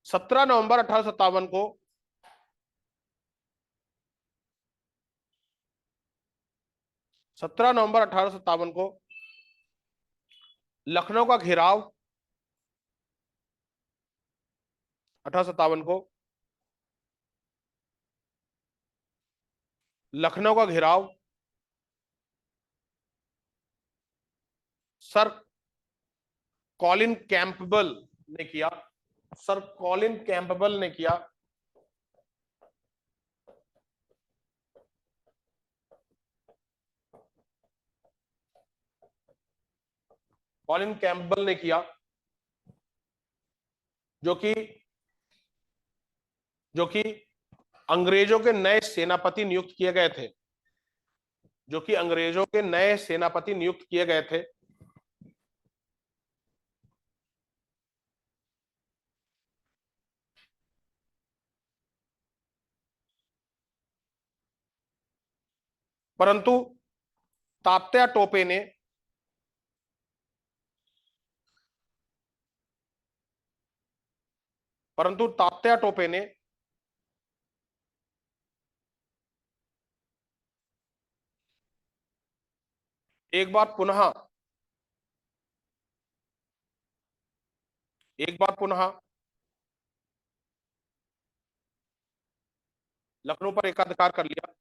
17 नवंबर 1857 को 17 नवंबर 1857 को लखनऊ का घेराव, 1857 को लखनऊ का घेराव सर कॉलिन कैंपबेल ने किया। सर कॉलिन कैंपबेल ने किया। कॉलिन कैंपबेल ने किया, जो कि अंग्रेजों के नए सेनापति नियुक्त किए गए थे। जो कि अंग्रेजों के नए सेनापति नियुक्त किए गए थे। परंतु तात्या टोपे ने एक बार पुनः लखनऊ पर एकाधिकार कर लिया।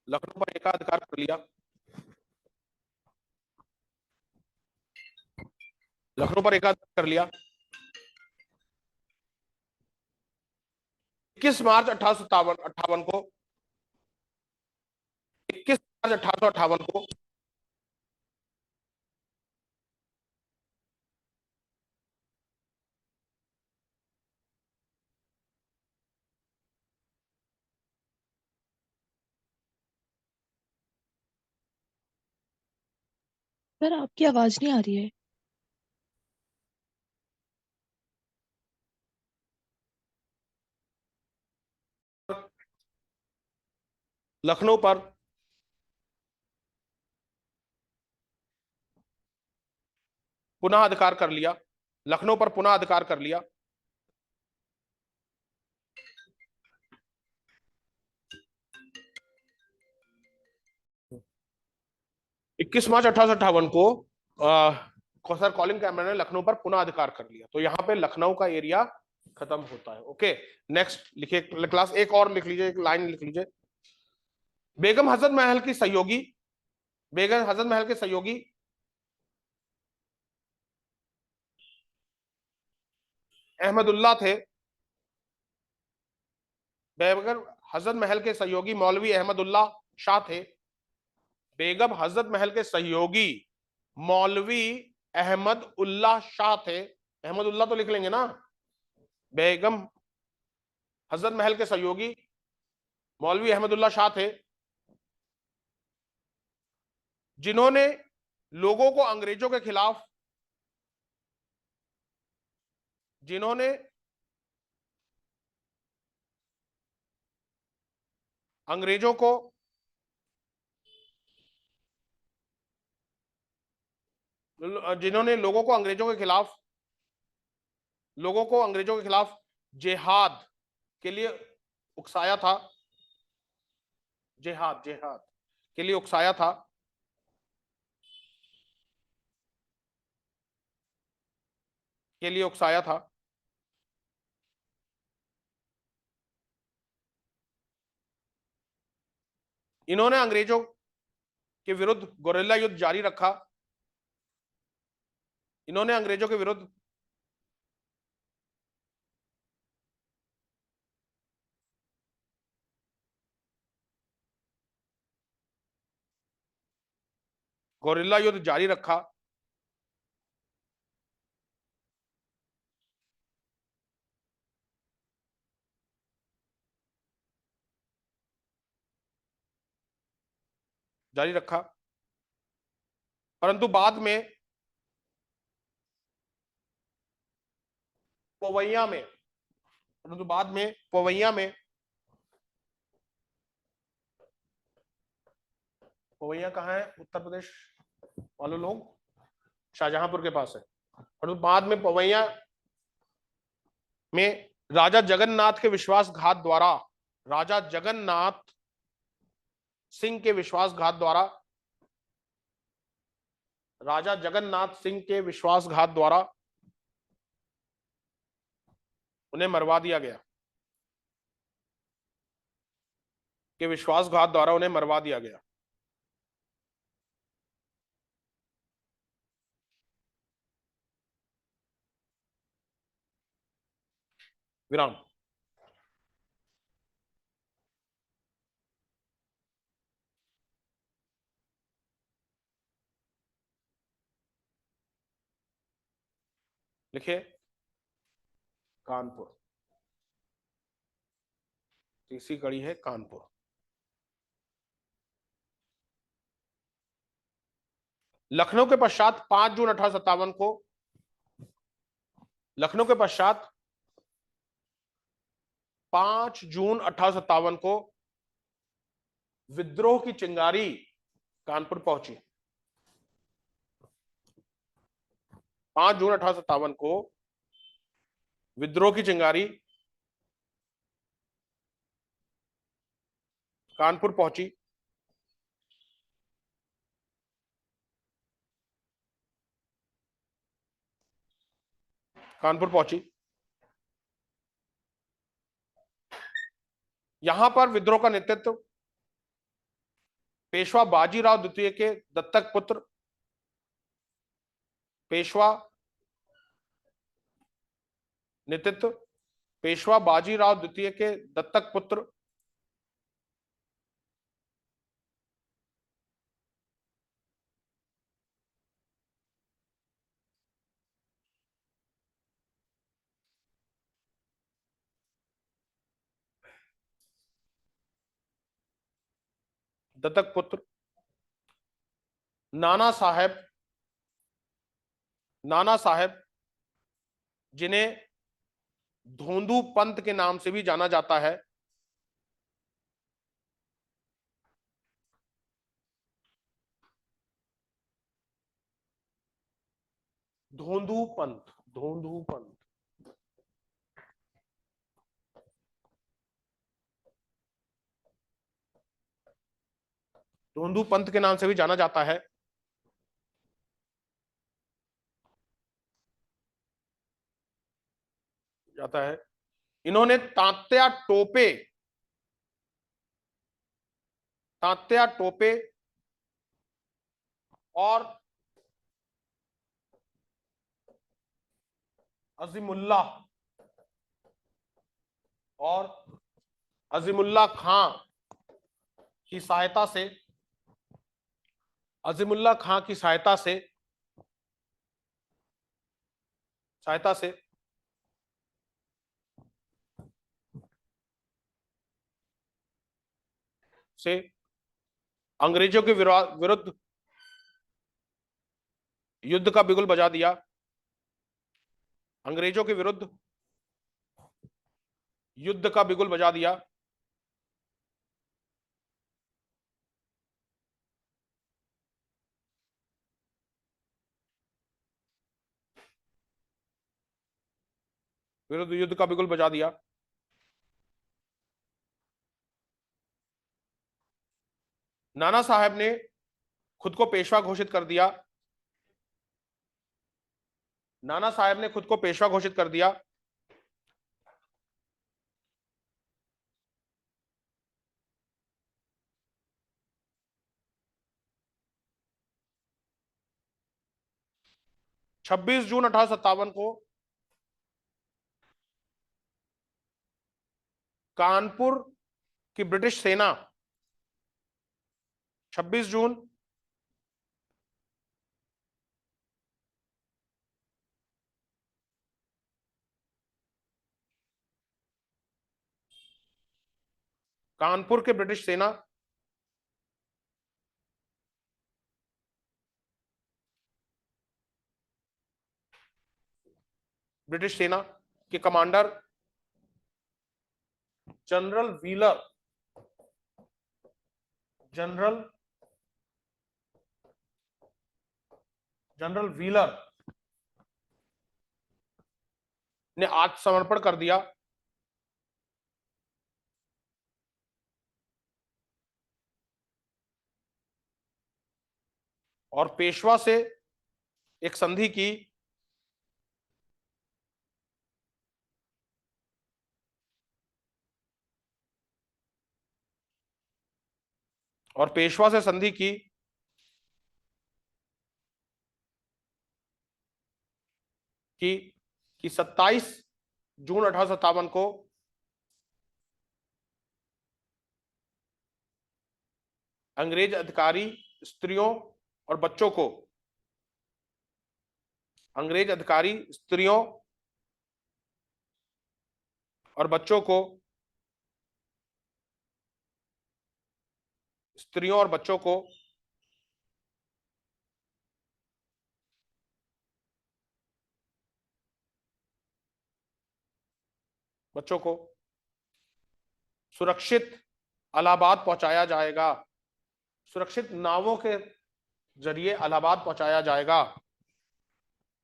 लखनऊ पर एकाधिकार कर लिया। लखनऊ पर एकाधिकार कर लिया। 21 मार्च 1858 को 21 मार्च 1858 को
सर आपकी आवाज नहीं आ रही है।
लखनऊ पर पुनः अधिकार कर लिया। लखनऊ पर पुनः अधिकार कर लिया। इक्कीस मार्च 1858 को सर कॉलिन कैंपबेल ने लखनऊ पर पुनः अधिकार कर लिया। तो यहां पे लखनऊ का एरिया खत्म होता है। ओके, नेक्स्ट लिखिए क्लास, एक और लिख लीजिए, एक लाइन लिख लीजिए। बेगम हजरत महल की सहयोगी, बेगम हजरत महल के सहयोगी अहमदुल्ला थे। बेगम हजरत महल के सहयोगी मौलवी अहमदुल्ला शाह थे। बेगम हजरत महल के सहयोगी मौलवी अहमद उल्लाह शाह थे। अहमद उल्लाह तो लिख लेंगे ना, बेगम हजरत महल के सहयोगी मौलवी अहमदुल्ला शाह थे, जिन्होंने लोगों को अंग्रेजों के खिलाफ, जिन्होंने अंग्रेजों को जिन्होंने लोगों को अंग्रेजों के खिलाफ जिहाद के लिए उकसाया था, जिहाद जिहाद के लिए उकसाया था, के लिए उकसाया था। इन्होंने अंग्रेजों के विरुद्ध गोरिल्ला युद्ध जारी रखा। इन्होंने अंग्रेजों के विरुद्ध गोरिल्ला युद्ध जारी रखा। जारी रखा, परंतु बाद में पोवैया में पोवैया कहाँ है? उत्तर प्रदेश वाले लोग, शाहजहांपुर के पास है। और बाद में पोवैया में राजा जगन्नाथ के विश्वासघात द्वारा, राजा जगन्नाथ सिंह के विश्वासघात द्वारा, राजा जगन्नाथ सिंह के विश्वासघात द्वारा उन्हें मरवा दिया गया, के विश्वासघात द्वारा उन्हें मरवा दिया गया। विराम। लिखिए कानपुर, तीसरी कड़ी है कानपुर। लखनऊ के पश्चात 5 जून 1857 को, लखनऊ के पश्चात 5 जून 1857 को विद्रोह की चिंगारी कानपुर पहुंची। 5 जून 1857 को विद्रोह की चिंगारी कानपुर पहुंची। कानपुर पहुंची। यहां पर विद्रोह का नेतृत्व पेशवा बाजीराव द्वितीय के दत्तक पुत्र, पेशवा बाजीराव द्वितीय के दत्तक पुत्र नाना साहेब, जिन्हें धोंदू पंत के नाम से भी जाना जाता है, धोंदू पंत के नाम से भी जाना जाता है। इन्होंने तात्या टोपे और अजीमुल्ला खां की सहायता से से अंग्रेजों के विरुद्ध युद्ध का बिगुल बजा दिया। अंग्रेजों के विरुद्ध युद्ध का बिगुल बजा दिया। विरुद्ध युद्ध का बिगुल बजा दिया। नाना साहब ने खुद को पेशवा घोषित कर दिया। नाना साहब ने खुद को पेशवा घोषित कर दिया। छब्बीस जून 1857 को कानपुर की ब्रिटिश सेना 26 जून कानपुर के ब्रिटिश सेना ब्रिटिश सेना के commander general wheeler general wheeler ने आत्मसमर्पण कर दिया। और पेशवा से एक संधि की। और पेशवा से संधि की कि 27 जून 1857 को अंग्रेज अधिकारी स्त्रियों और बच्चों को अंग्रेज अधिकारी स्त्रियों और बच्चों को स्त्रियों और बच्चों को सुरक्षित इलाहाबाद पहुंचाया जाएगा। सुरक्षित नावों के जरिए इलाहाबाद पहुंचाया जाएगा।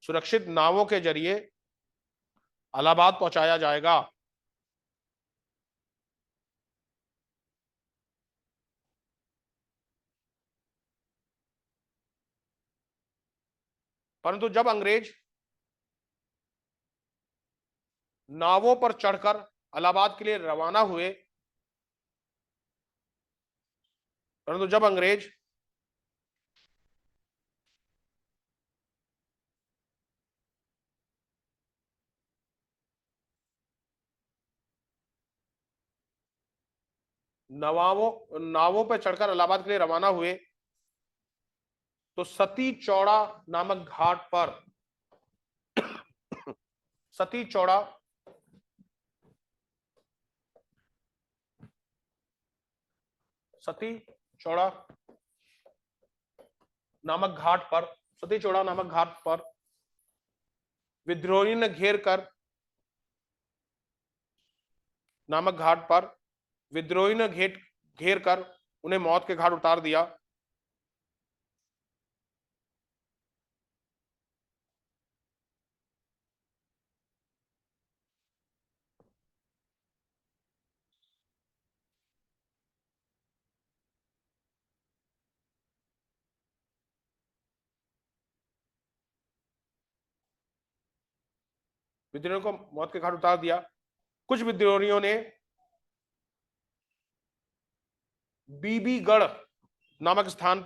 सुरक्षित नावों के जरिए इलाहाबाद पहुंचाया जाएगा। परंतु जब अंग्रेज नावों पर चढ़कर इलाहाबाद के लिए रवाना हुए, परंतु जब अंग्रेज नावों पर चढ़कर इलाहाबाद के लिए रवाना हुए तो सती चौड़ा नामक घाट पर सती चौड़ा नामक घाट पर विद्रोही ने घेर कर उन्हें मौत के घाट उतार दिया। विद्रोहियों को मौत के घाट उतार दिया। कुछ विद्रोहियों ने बीबीगढ़ नामक स्थान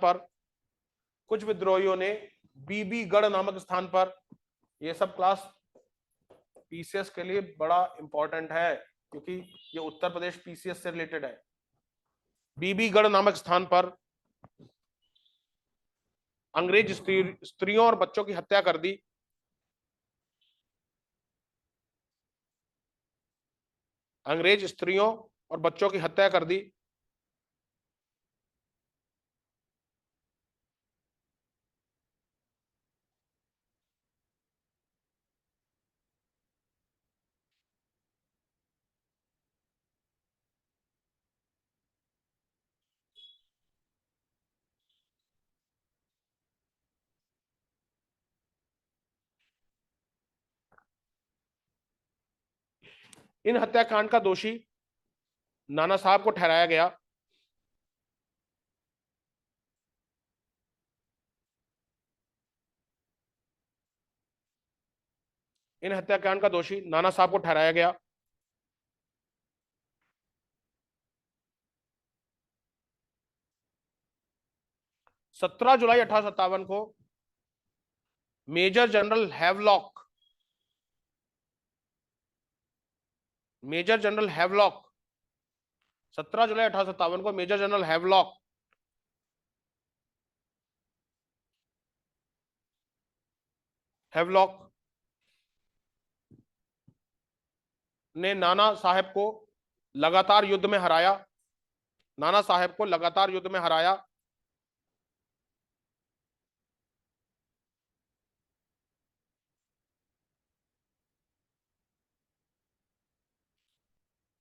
पर ये सब क्लास पीसीएस के लिए बड़ा इंपॉर्टेंट है क्योंकि ये उत्तर प्रदेश पीसीएस से रिलेटेड है। बीबीगढ़ नामक स्थान पर अंग्रेज स्त्रियों और बच्चों की हत्या कर दी। अंग्रेज स्त्रियों और बच्चों की हत्या कर दी। इन हत्याकांड का दोषी नाना साहब को ठहराया गया। इन हत्याकांड का दोषी नाना साहब को ठहराया गया। सत्रह जुलाई 1857 को मेजर जनरल हैवलॉक 17 जुलाई 1857 को मेजर जनरल हैवलॉक ने नाना साहब को लगातार युद्ध में हराया।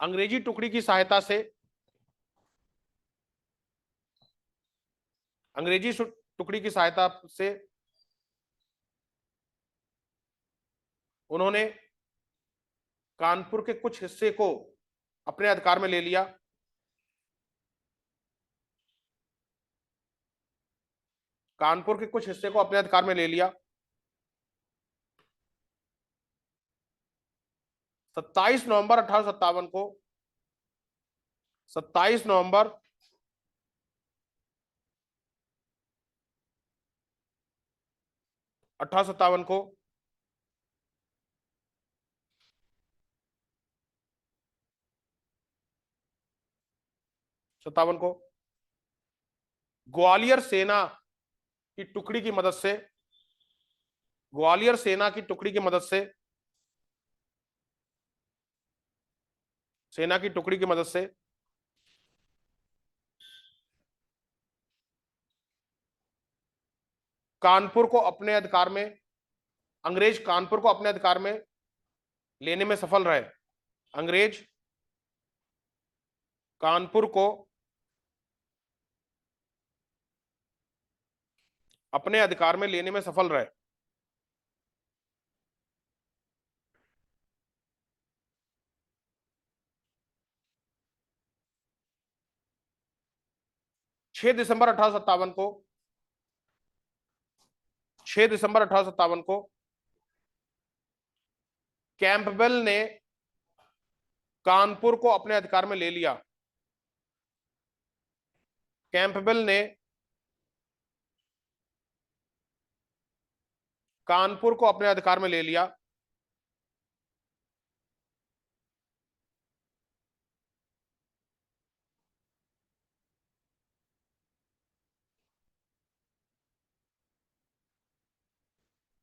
अंग्रेजी टुकड़ी की सहायता से उन्होंने कानपुर के कुछ हिस्से को अपने अधिकार में ले लिया। कानपुर के कुछ हिस्से को अपने अधिकार में ले लिया। 27 नवंबर 1857 को 27 नवंबर 1857 को ग्वालियर सेना की टुकड़ी की मदद से कानपुर को अपने अधिकार में अंग्रेज कानपुर को अपने अधिकार में लेने में सफल रहे। अंग्रेज कानपुर को अपने अधिकार में लेने में सफल रहे। छह दिसंबर 1857 को कैंपबेल ने कानपुर को अपने अधिकार में ले लिया। कैंपबेल ने कानपुर को अपने अधिकार में ले लिया।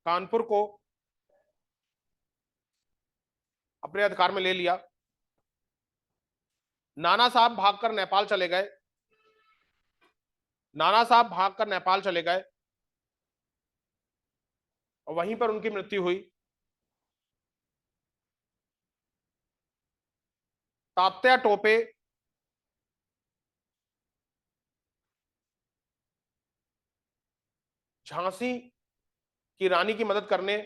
कानपुर को अपने अधिकार में ले लिया। नाना साहब भागकर नेपाल चले गए। और वहीं पर उनकी मृत्यु हुई। तात्या टोपे झांसी की रानी की मदद करने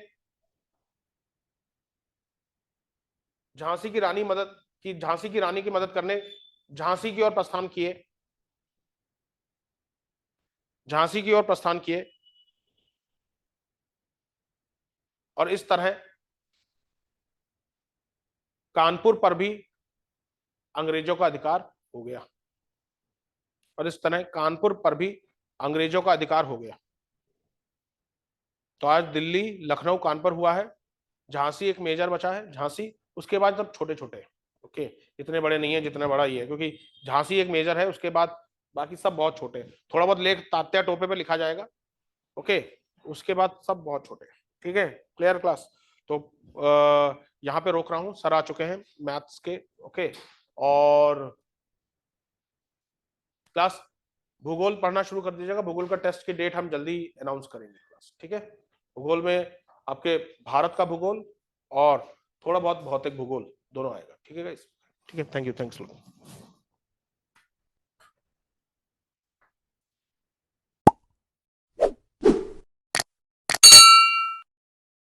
झांसी की रानी की मदद करने झांसी की ओर प्रस्थान किए। और इस तरह कानपुर पर भी अंग्रेजों का अधिकार हो गया। तो आज दिल्ली, लखनऊ, कानपुर हुआ है। झांसी एक मेजर बचा है, झांसी। उसके बाद सब छोटे छोटे, ओके, इतने बड़े नहीं है जितना बड़ा ये है, क्योंकि झांसी एक मेजर है। उसके बाद बाकी सब बहुत छोटे हैं। थोड़ा बहुत लेख तात्या टोपे पे लिखा जाएगा, ओके। उसके बाद सब बहुत छोटे हैं, ठीक है। Clear class? तो यहाँ पे रोक रहा हूँ, सर आ चुके हैं मैथ्स के, ओके। और क्लास भूगोल पढ़ना शुरू कर दीजिएगा। भूगोल का टेस्ट की डेट हम जल्दी अनाउंस करेंगे क्लास, ठीक है। भूगोल में आपके भारत का भूगोल और थोड़ा बहुत भौतिक भूगोल दोनों आएगा, ठीक है गाइस? ठीक है, थैंक यू, थैंक्स।